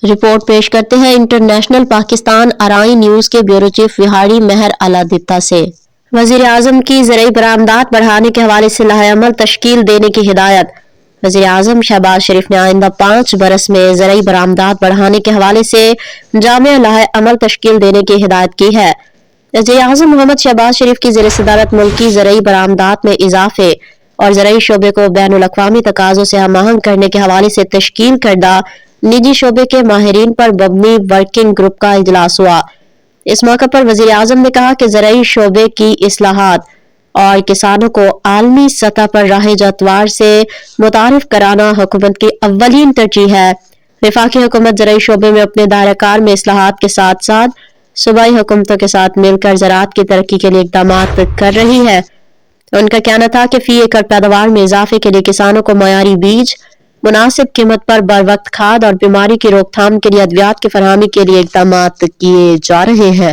Report پیش کرتے ہیں انٹرنیشنل پاکستان آرائی نیوز کے بیورو چیف وہاڑی مہر علادتہ سے۔ وزیر اعظم کی زرعی برآمدات بڑھانے کے حوالے سے لائحہ عمل تشکیل دینے کی ہدایت۔ وزیر اعظم شہباز شریف نے آئندہ 5 برس میں زرعی برآمدات بڑھانے کے حوالے سے جامع لائحہ عمل تشکیل دینے کی ہدایت کی ہے۔ وزیر اعظم محمد شہباز شریف کی زیر صدارت ملکی زرعی برآمدات میں اضافے اور زرعی شعبے کو بین الاقوامی تقاضوں سے ہم آہنگ کرنے کے حوالے سے تشکیل کردہ نجی شعبے کے ماہرین پر مبنی ورکنگ گروپ کا اجلاس ہوا۔ اس موقع پر وزیر اعظم نے کہا کہ زرعی شعبے کی اصلاحات اور کسانوں کو عالمی سطح پر راہ اتوار سے متعارف کرانا حکومت کی اولین ترجیح ہے۔ وفاقی حکومت زرعی شعبے میں اپنے دائرہ کار میں اصلاحات کے ساتھ ساتھ صوبائی حکومتوں کے ساتھ مل کر زراعت کی ترقی کے لیے اقدامات کر رہی ہے۔ ان کا کہنا تھا کہ فی ایکڑ پیداوار میں اضافے کے لیے کسانوں کو معیاری بیج، مناسب قیمت پر بروقت کھاد اور بیماری کی روک تھام کے لیے ادویات کی فراہمی کے لیے اقدامات کیے جا رہے ہیں۔